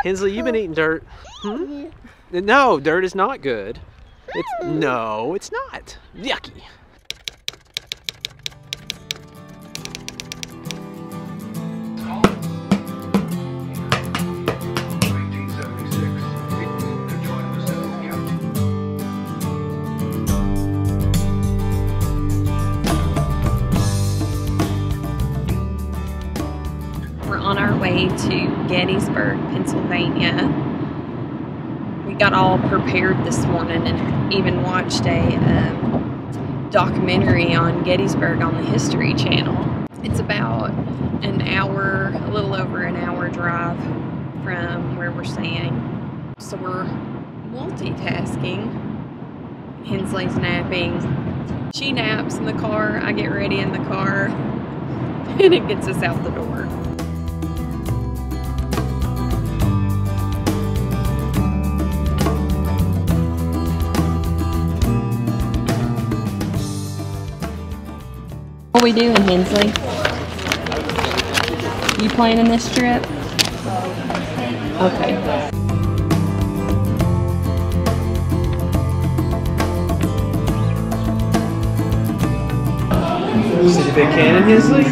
Hensley, you've been eating dirt. Hmm? No, dirt is not good. No, it's not. Yucky. On our way to Gettysburg, Pennsylvania. We got all prepared this morning and even watched a documentary on Gettysburg on the History Channel. It's about an hour, a little over an hour drive from where we're staying. So we're multitasking. Hensley's napping. She naps in the car, I get ready in the car, and it gets us out the door. What are we doing, Hensley? You planning this trip? Okay. See the big cannon, Hensley?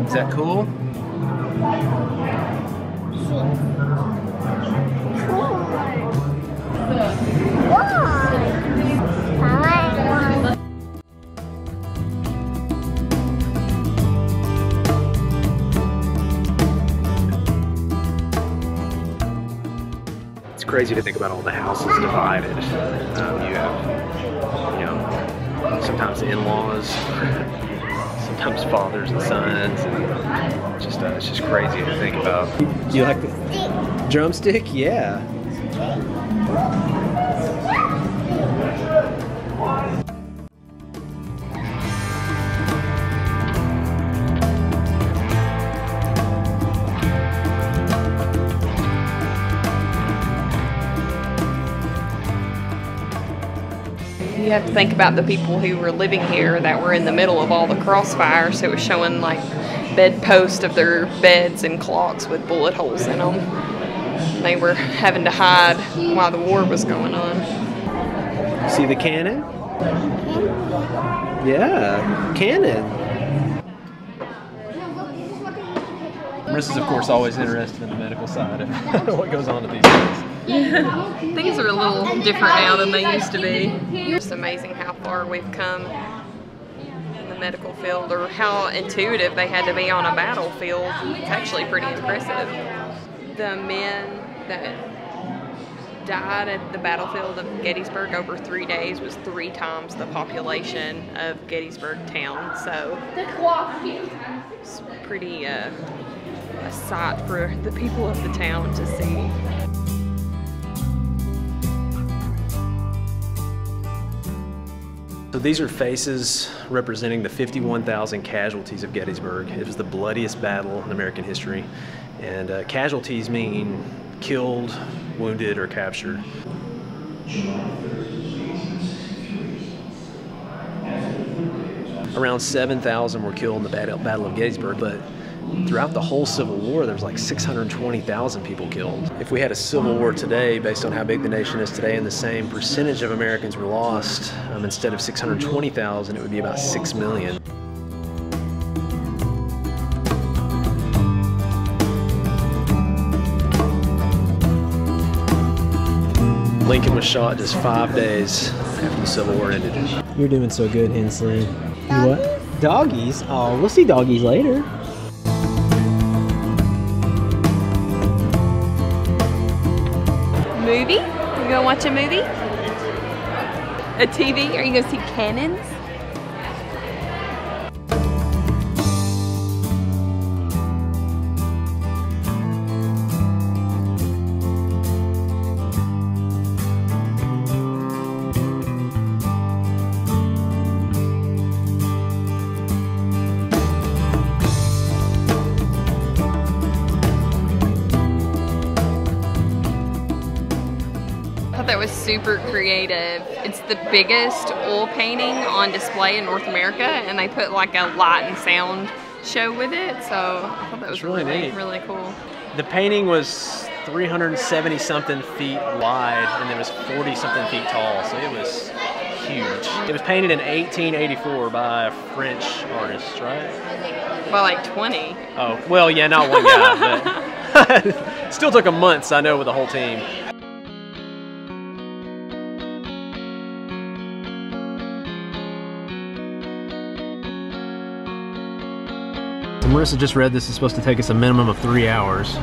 Is that cool? It's crazy to think about all the houses divided. You have, you know, sometimes in-laws, sometimes fathers and sons, and it's just crazy to think about. Do you like the drumstick? Yeah. You have to think about the people who were living here that were in the middle of all the crossfire, so it was showing like bedposts of their beds and clocks with bullet holes in them. They were having to hide while the war was going on. See the cannon? Yeah, cannon. Marissa's, of course, always interested in the medical side of what goes on at these things. Yeah, things are a little different now than they used to be. It's amazing how far we've come in the medical field, or how intuitive they had to be on a battlefield. It's actually pretty impressive. The men that died at the battlefield of Gettysburg over 3 days was 3 times the population of Gettysburg town. So it's pretty a sight for the people of the town to see. So these are faces representing the 51,000 casualties of Gettysburg. It was the bloodiest battle in American history. And casualties mean killed, wounded, or captured. Around 7,000 were killed in the Battle of Gettysburg, but throughout the whole Civil War, there was like 620,000 people killed. If we had a civil war today, based on how big the nation is today, and the same percentage of Americans were lost, instead of 620,000, it would be about 6 million. Lincoln was shot just 5 days after the Civil War ended. You're doing so good, Hensley. You what? Doggies? Oh, we'll see doggies later. Movie? You gonna watch a movie? A TV? Are you gonna see cannons? I thought that was super creative. It's the biggest oil painting on display in North America, and they put like a light and sound show with it, so I thought that was really neat. Really cool. The painting was 370 something feet wide, and it was 40 something feet tall, so it was huge. It was painted in 1884 by a French artist, right? By like 20. Oh, well, yeah, not one guy, but still took them months, I know, with the whole team. So Marissa just read this is supposed to take us a minimum of 3 hours.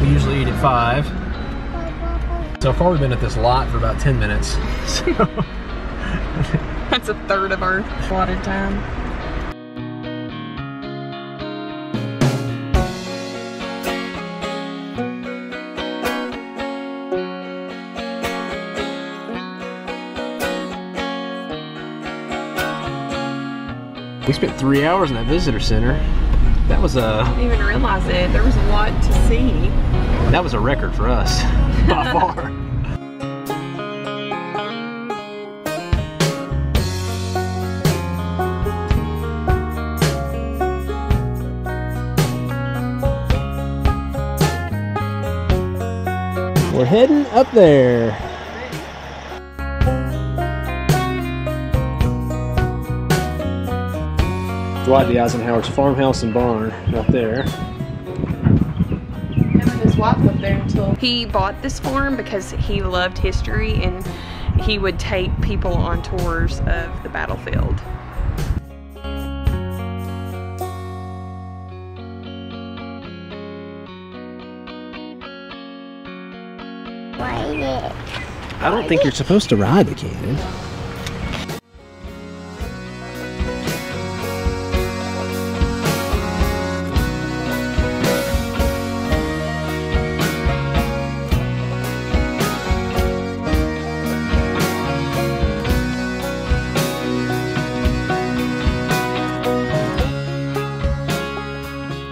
We usually eat at 5. So far we've been at this lot for about 10 minutes. So that's a third of our allotted time. We spent 3 hours in that visitor center. That was I didn't even realize it. There was a lot to see. That was a record for us, by far. We're heading up there. Dwight D. Eisenhower's farmhouse and barn out there. Him and his wife lived there until he bought this farm because he loved history and he would take people on tours of the battlefield. I don't think you're supposed to ride the cannon.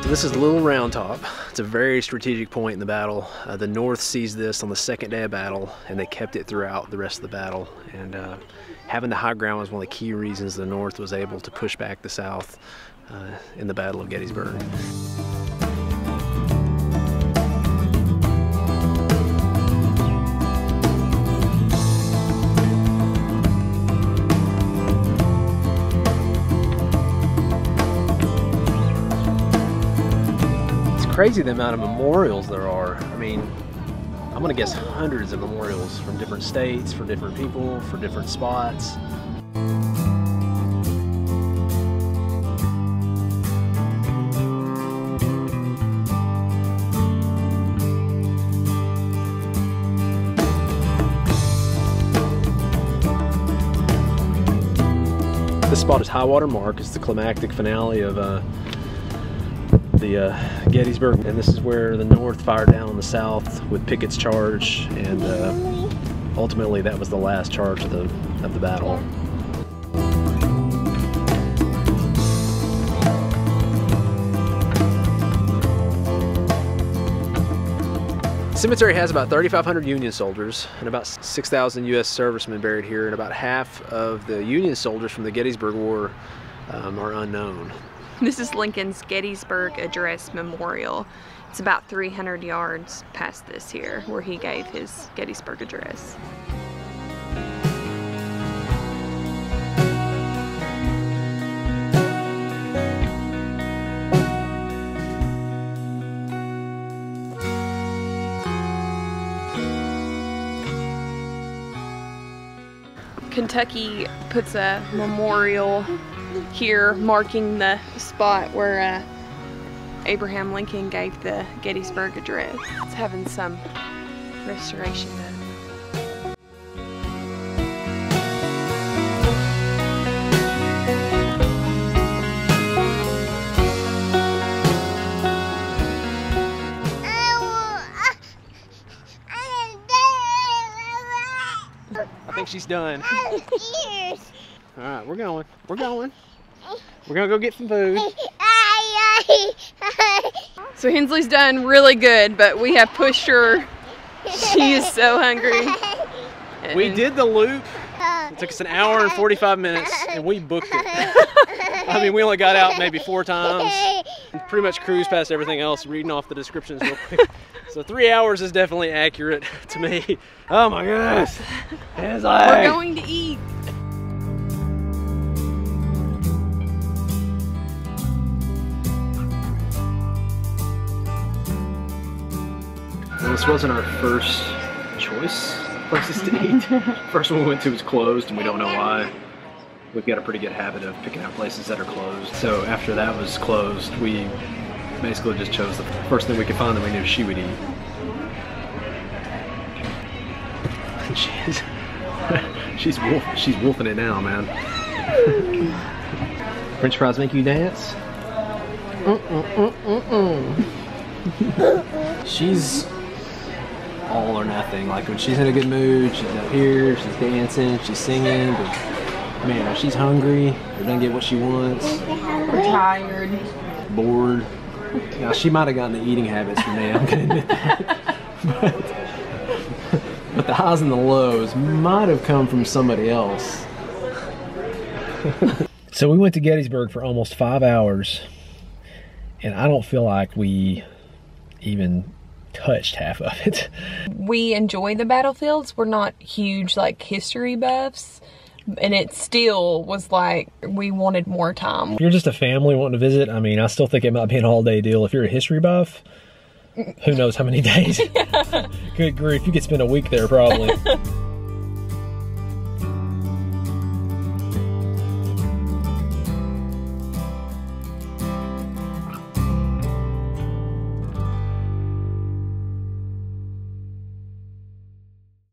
This is Little Round Top. It's a very strategic point in the battle. The North seized this on the second day of battle, and they kept it throughout the rest of the battle. And having the high ground was one of the key reasons the North was able to push back the South in the Battle of Gettysburg. Crazy the amount of memorials there are. I mean, I'm gonna guess hundreds of memorials from different states, for different people, for different spots. This spot is high water mark. It's the climactic finale of the Gettysburg, and this is where the North fired down on the South with Pickett's charge, and ultimately that was the last charge of the battle. The cemetery has about 3,500 Union soldiers and about 6,000 U.S. servicemen buried here, and about half of the Union soldiers from the Gettysburg War are unknown. This is Lincoln's Gettysburg Address Memorial. It's about 300 yards past this here, where he gave his Gettysburg Address. Kentucky puts a memorial here marking the spot where Abraham Lincoln gave the Gettysburg Address. It's having some restoration done. I think she's done. All right, we're going. We're going. We're gonna go get some food. So Hensley's done really good, but we have pushed her She is so hungry. We did the loop. It took us an hour and 45 minutes, and we booked it. I mean, we only got out maybe 4 times. Pretty much cruised past everything else, reading off the descriptions real quick. So 3 hours is definitely accurate to me. Oh my goodness. We're going to eat. Well, this wasn't our first choice of places to eat. First one we went to was closed, and we don't know why. We've got a pretty good habit of picking out places that are closed. So after that was closed, we basically just chose the first thing we could find that we knew she would eat. She's wolfing it now, man. French fries make you dance? She's all or nothing. Like when she's in a good mood, she's up here, she's dancing, she's singing, but man, if she's hungry or doesn't get what she wants, We're tired. bored. Now she might have gotten the eating habits from me, I'm gonna admit that. But the highs and the lows might have come from somebody else. So we went to Gettysburg for almost 5 hours, and I don't feel like we even touched half of it. We enjoy the battlefields. We're not huge like history buffs, and it still was like we wanted more time. If you're just a family wanting to visit, I mean, I still think it might be an all-day deal. If you're a history buff, who knows how many days? Good grief, you could spend a week there probably.